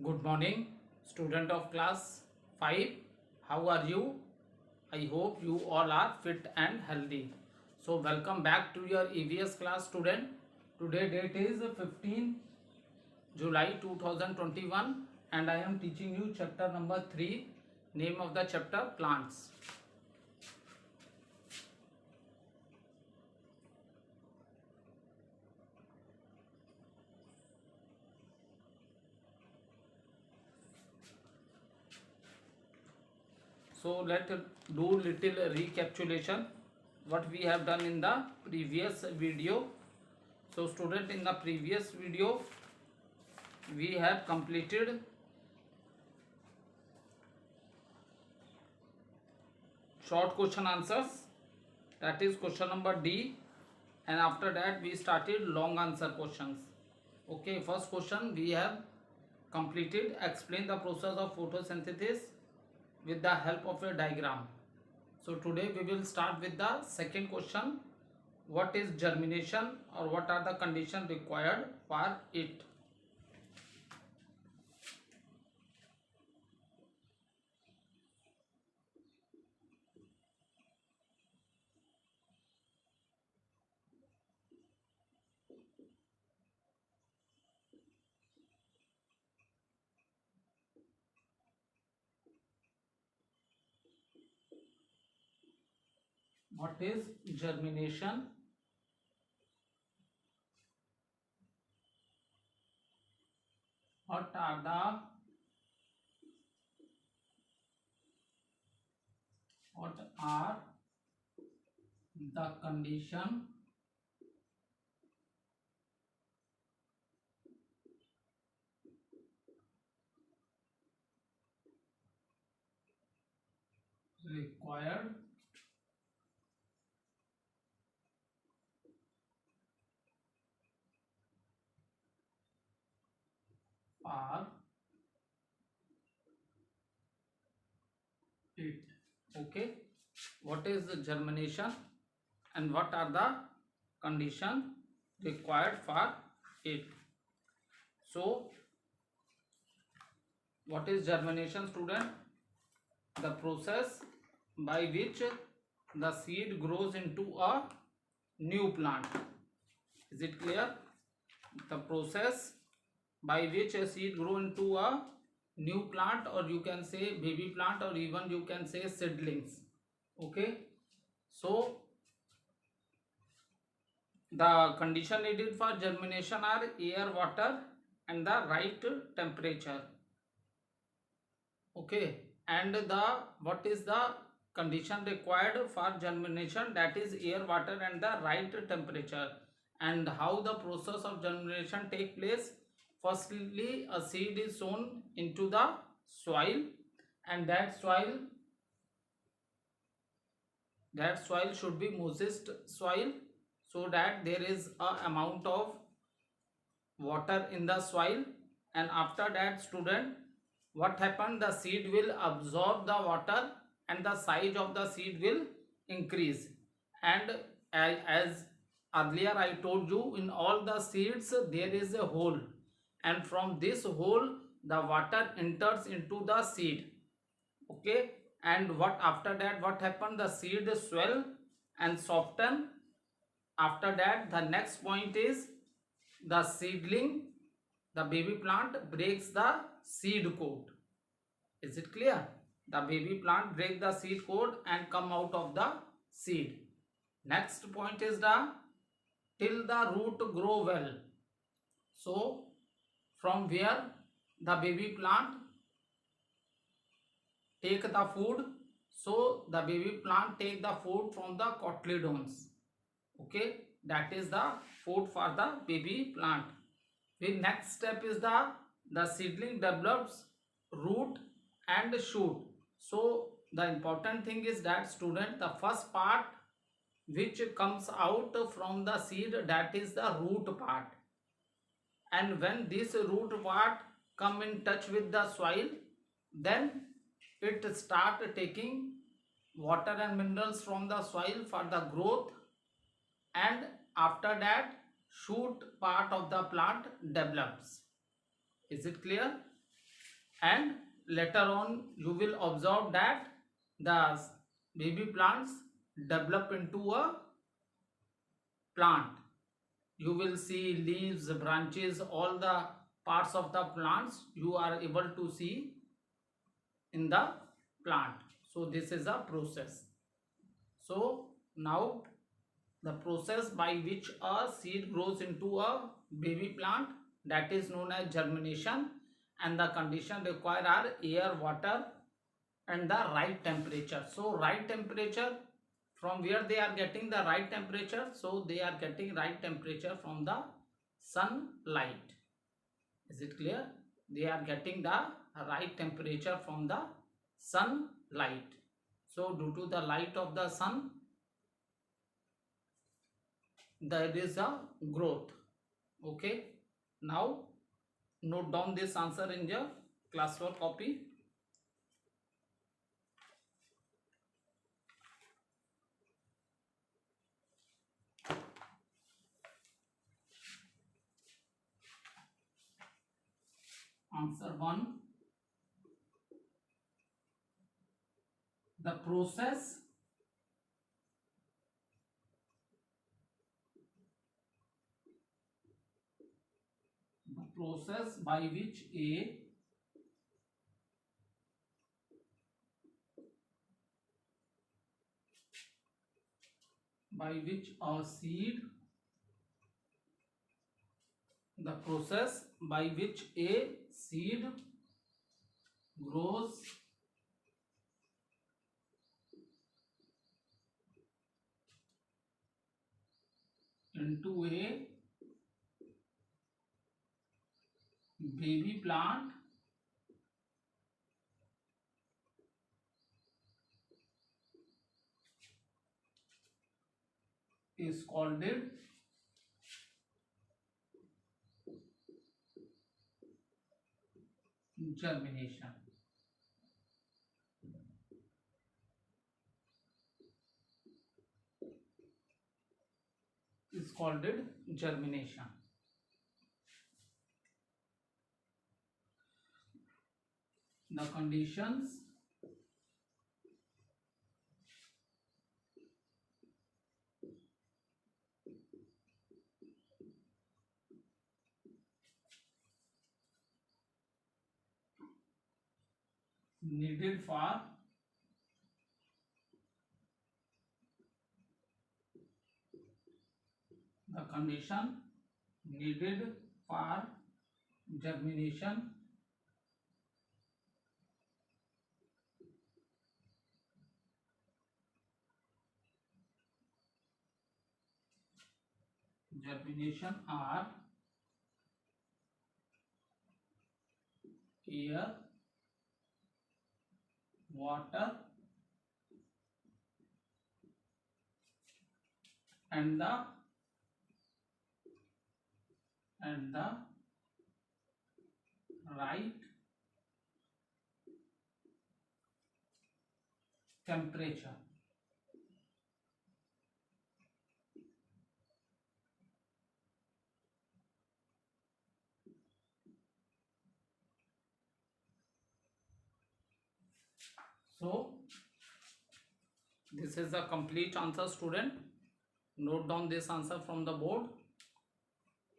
Good morning, student of class 5. How are you? I hope you all are fit and healthy. So, welcome back to your EVS class, student. Today date is 15 July 2021 and I am teaching you chapter number 3. Name of the chapter plants. So let's do little recapitulation what we have done in the previous video. So student, in the previous video we have completed short question answers, that is question number D, and after that we started long answer questions. Okay, first question we have completed. Explain the process of photosynthesis with the help of a diagram. So today we will start with the second question. What is germination, or what are the conditions required for it? What is germination? What are the condition required for it? Okay, what is the germination and what are the conditions required for it? So what is germination, student? The process by which the seed grows into a new plant. Is it clear? The process by which a seed grow into a new plant, or you can say baby plant, or even you can say seedlings. Okay, so the condition needed for germination are air, water and the right temperature. Okay, and the what is the condition required for germination? That is air, water and the right temperature. And how the process of germination take place? Firstly, a seed is sown into the soil, and that soil should be moist soil, so that there is a amount of water in the soil. And after that, student, what happened? The seed will absorb the water and the size of the seed will increase. And as earlier I told you, in all the seeds there is a hole, and from this hole the water enters into the seed. Okay, and what after that, what happened? The seed swell and soften. After that, the next point is the seedling, the baby plant breaks the seed coat. Is it clear? The baby plant break the seed coat and come out of the seed. Next point is the till the root grow well. So from where the baby plant take the food? So the baby plant take the food from the cotyledons. Okay, that is the food for the baby plant. The next step is the seedling develops root and shoot. So the important thing is that, student, the first part which comes out from the seed, that is the root part. And when this root part come in touch with the soil, then it start taking water and minerals from the soil for the growth, and after that shoot part of the plant develops. Is it clear? and later on you will observe that the baby plants develop into a plant. You will see leaves, branches, all the parts of the plants you are able to see in the plant. So this is a process. So now the process by which a seed grows into a baby plant, that is known as germination, and the condition required are air, water, and the right temperature. So right temperature, from where they are getting the right temperature? So they are getting right temperature from the sunlight. Is it clear? They are getting the right temperature from the sunlight. So due to the light of the sun, there is a growth. Okay, now note down this answer in your classwork copy. Answer 1. The process by which a seed the process by which a seed grows into a baby plant is called germination. Is called germination. The conditions needed for the condition needed for germination are air, water, and the right temperature. So this is the complete answer, student. Note down this answer from the board.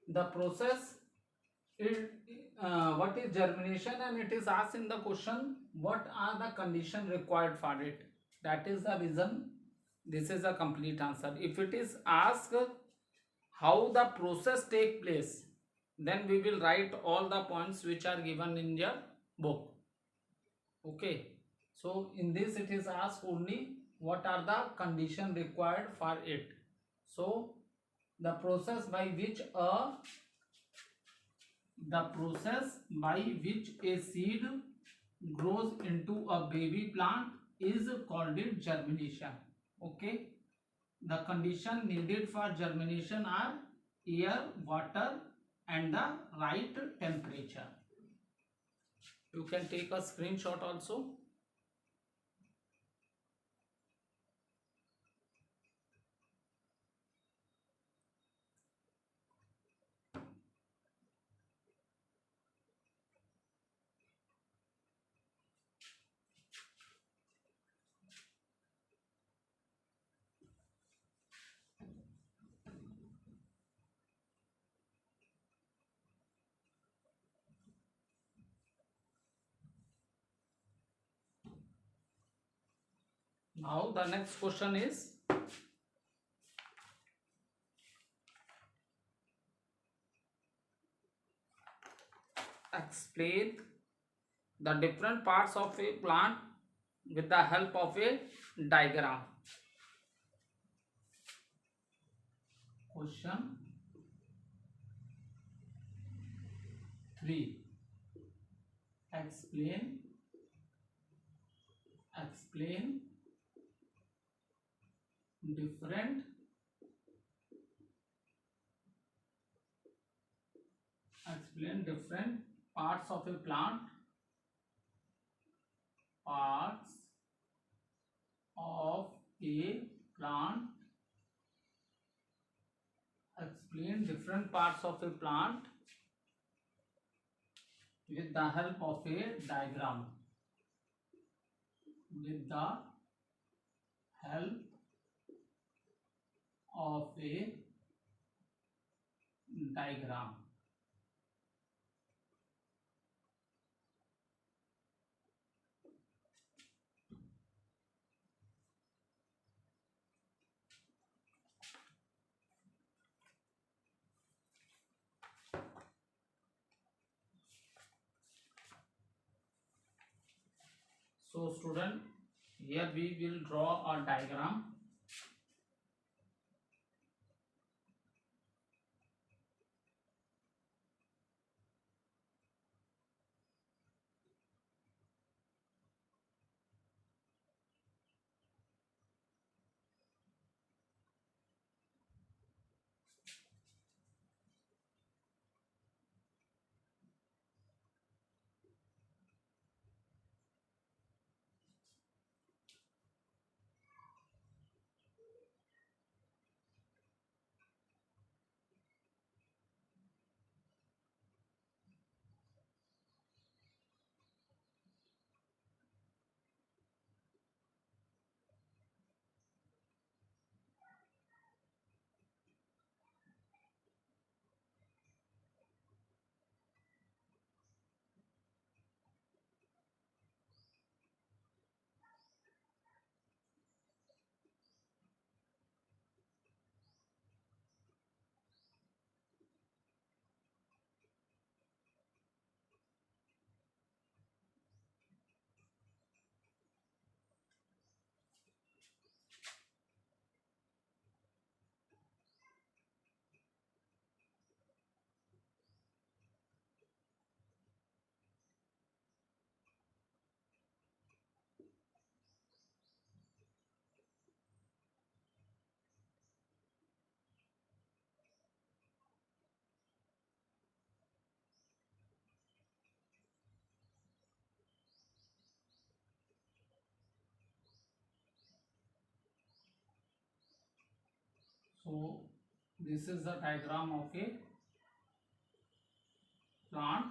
The process is what is germination, and it is asked in the question what are the conditions required for it. That is the reason this is a complete answer. If it is asked how the process take place, then we will write all the points which are given in your book. Okay, so in this it is asked only what are the conditions required for it. So the process by which a seed grows into a baby plant is called germination. Okay, the condition needed for germination are air, water, and the right temperature. You can take a screenshot also. Now the next question is, explain the different parts of a plant with the help of a diagram. Question 3. Explain explain different different parts of a plant, parts of a plant. Explain different parts of a plant with the help of a diagram. With the help of a diagram. So student, here we will draw a diagram. So this is the diagram of a plant.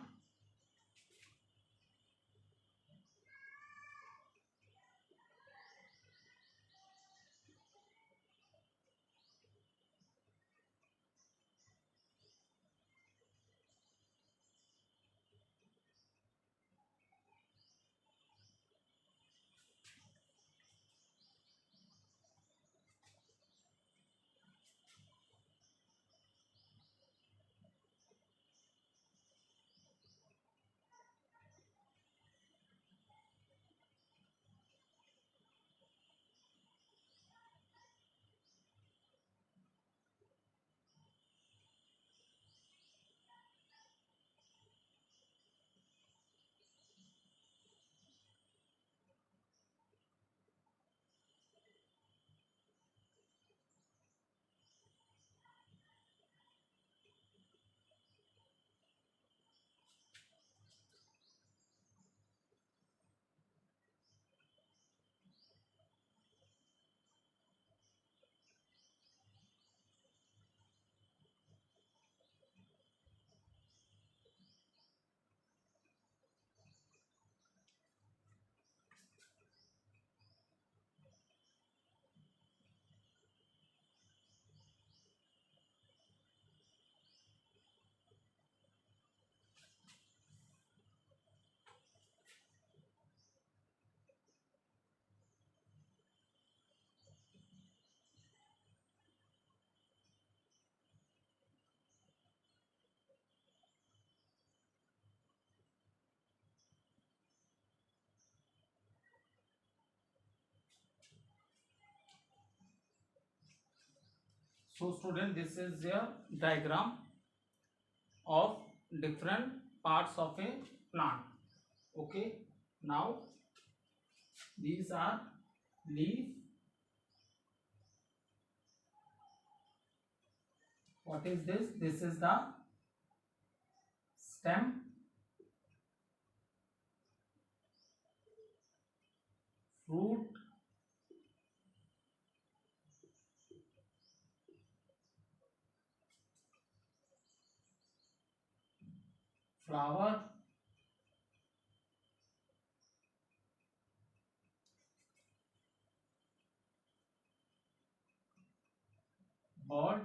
So student, this is a diagram of different parts of a plant. Okay, now these are leaf. What is this? This is the stem, fruit, flower, bud,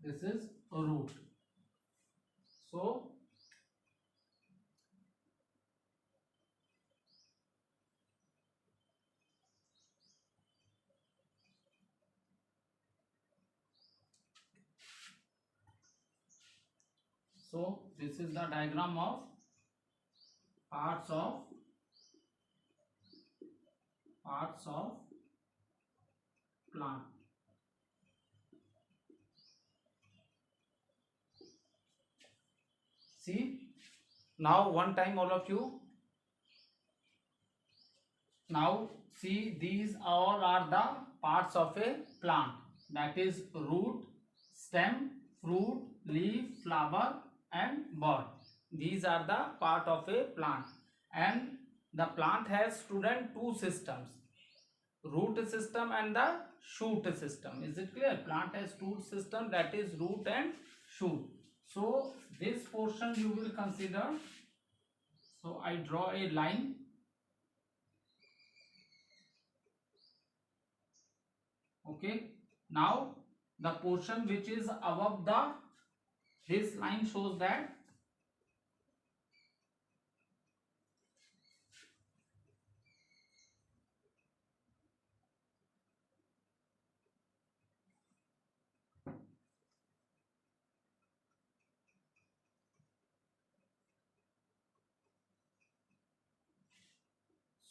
this is root. So this is the diagram of parts of plant. See, now one time all of you, now see, these all are the parts of a plant, that is root, stem, fruit, leaf, flower and bud. These are the part of a plant, and the plant has student two systems, root system and the shoot system. Is it clear? Plant has two system, that is root and shoot. So this portion you will consider. So I draw a line. Okay, now the portion which is above the, this line shows that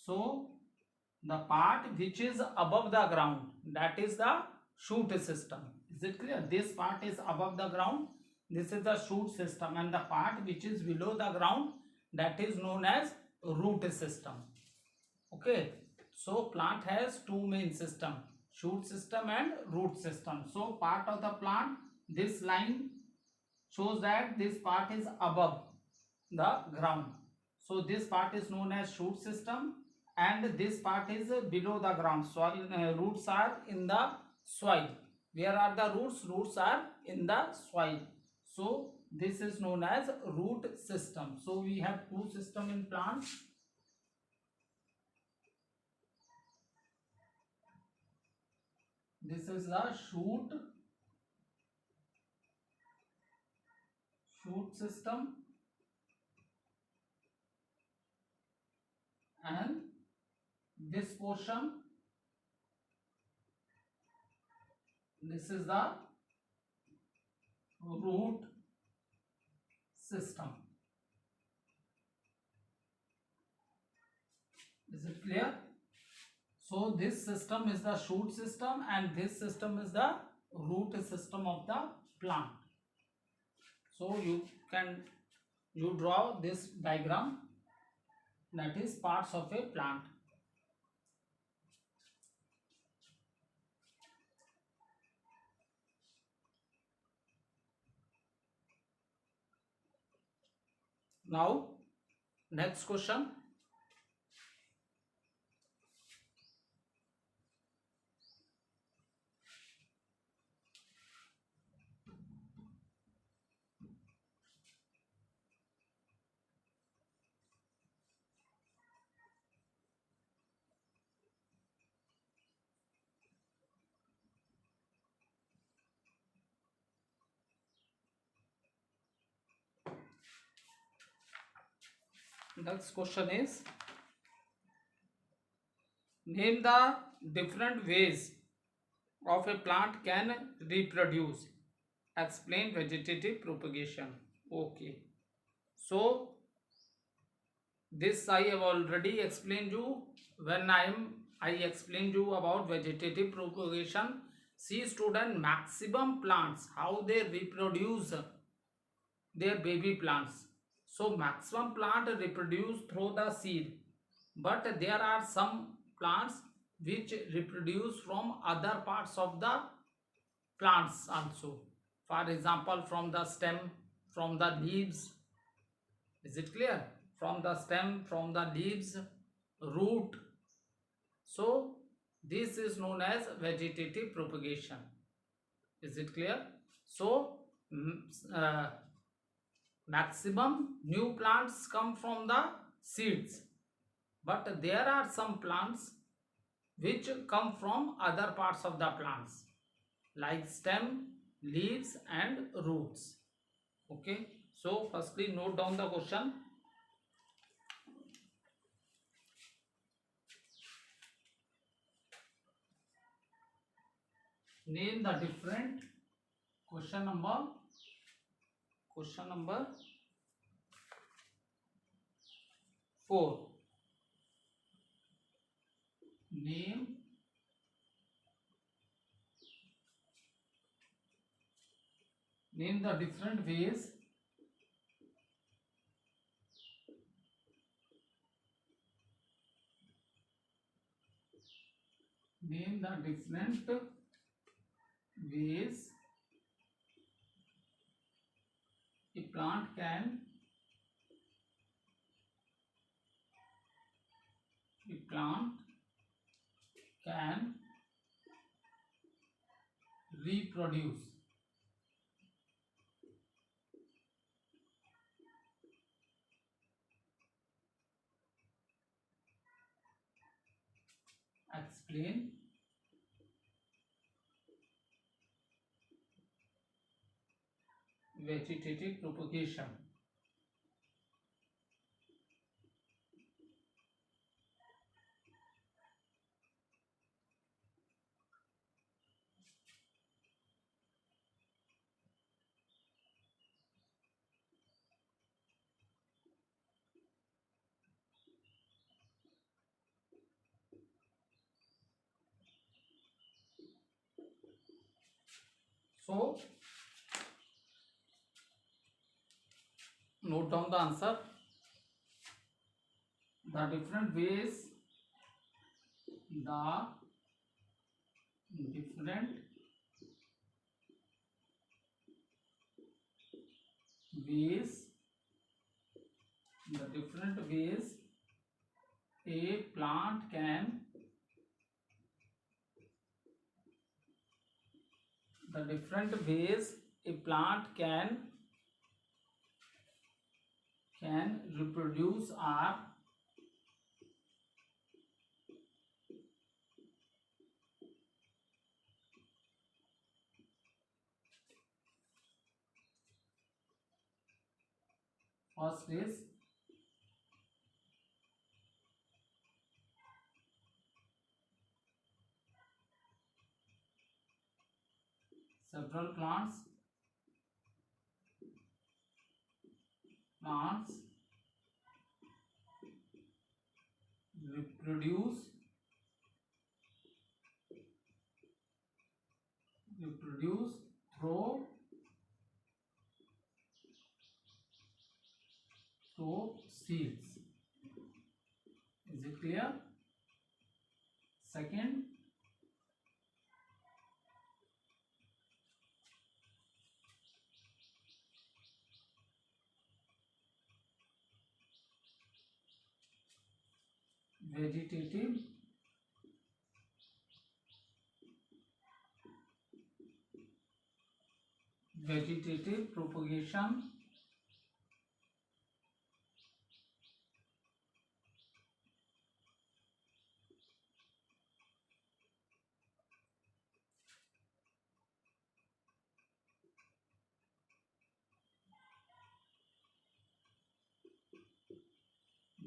so the part which is above the ground, that is the shoot system. Is it clear? This part is above the ground, this is the shoot system, and the part which is below the ground, that is known as root system. Okay, so plant has two main system, shoot system and root system. So part of the plant, this line shows that this part is above the ground, so this part is known as shoot system, and this part is below the ground. Soil, roots are in the soil. Where are the roots? Roots are in the soil. So this is known as root system. So we have two system in plants. This is the shoot system, and this portion, this is the root system. Is it clear? So this system is the shoot system, and this system is the root system of the plant. So you draw this diagram, that is parts of a plant. Now next question. Next question is, name the different ways of a plant can reproduce explain vegetative propagation. Okay, so this I have already explained you when I explained you about vegetative propagation. See student, maximum plants how they reproduce their baby plants. So maximum plant reproduce through the seed, but there are some plants which reproduce from other parts of the plants also. For example, from the stem, from the leaves. Is it clear? From the stem, from the leaves, root. So this is known as vegetative propagation. Is it clear? So uh, maximum new plants come from the seeds, but there are some plants which come from other parts of the plants like stem, leaves and roots. Okay, so firstly note down the question. Name the different question number 4. Name the different ways name the different ways a plant can reproduce. Explain vegetative propagation. So note down the answer. The different ways ways the different ways a plant can the different ways a plant can reproduce are first is several plants reproduce through seeds. Is it clear? Second,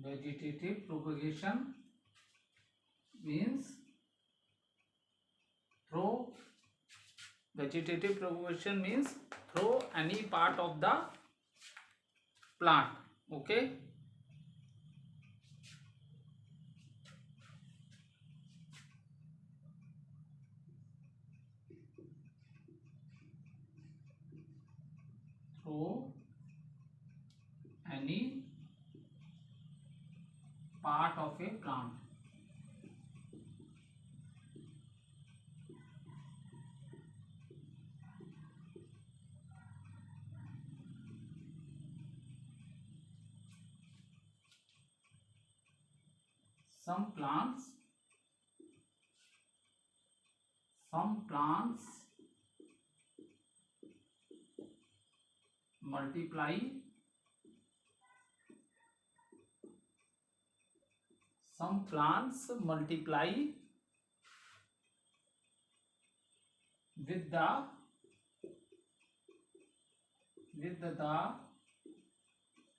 vegetative propagation means through Vegetative propagation means through any part of the plant. Okay. Through any part of a plant. Some plants multiply with the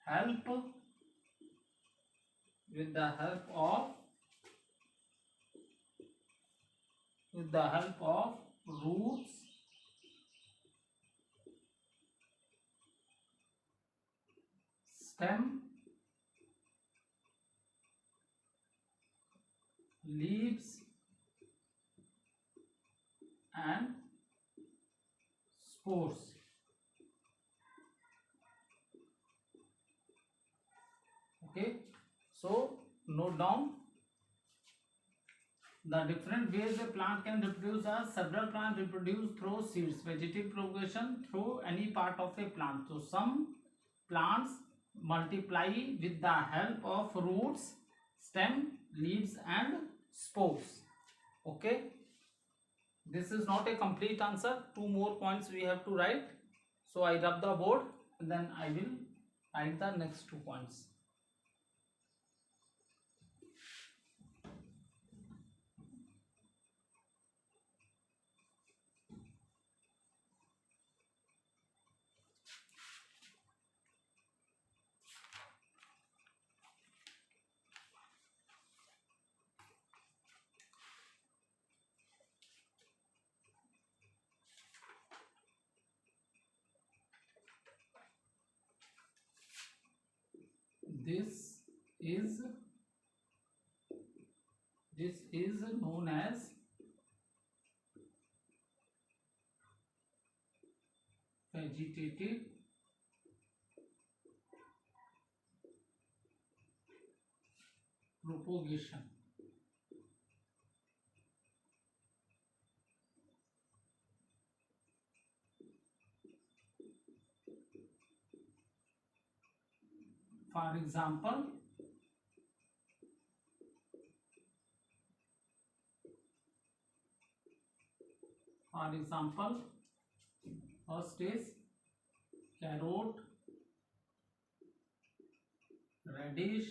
help with the help of roots, stem, leaves and spores. Okay, so note down the different ways a plant can reproduce. Are several plants reproduce through seeds. Vegetative propagation through any part of a plant. So some plants multiply with the help of roots, stem, leaves and spores. Okay, this is not a complete answer. Two more points we have to write. So I rub the board and then I will write the next 2 points. This is known as vegetative propagation. For example, first is carrot, radish,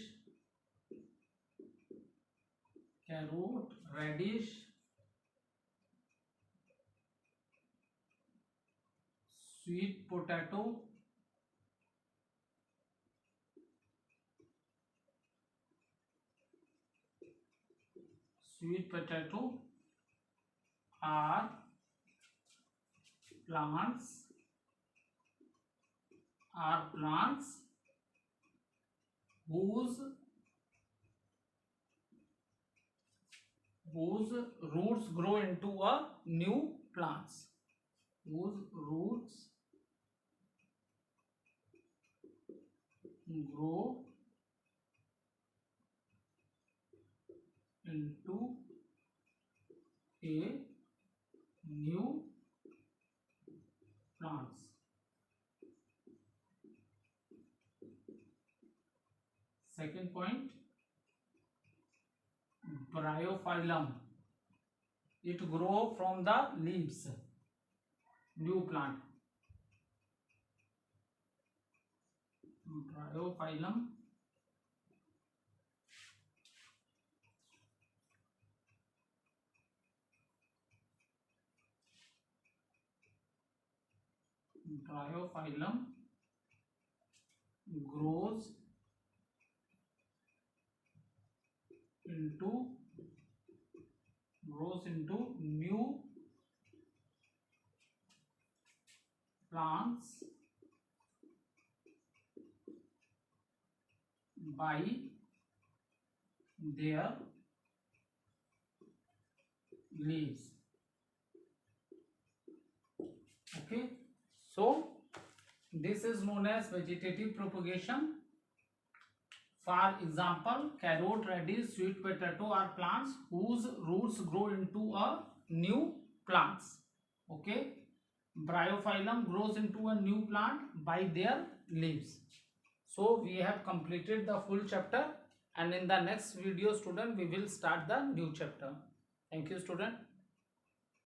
sweet potato, are plants whose roots grow into a new plants. Whose roots grow into a new plants. Second point, bryophyllum. It grow from the leaves. New plant. Bryophyllum. Grows into new plants by their leaves. Okay, so this is known as vegetative propagation. For example, carrot, radish, sweet potato are plants whose roots grow into a new plants. Okay, bryophyllum grows into a new plant by their leaves. So we have completed the full chapter, and in the next video, student, we will start the new chapter. Thank you, student.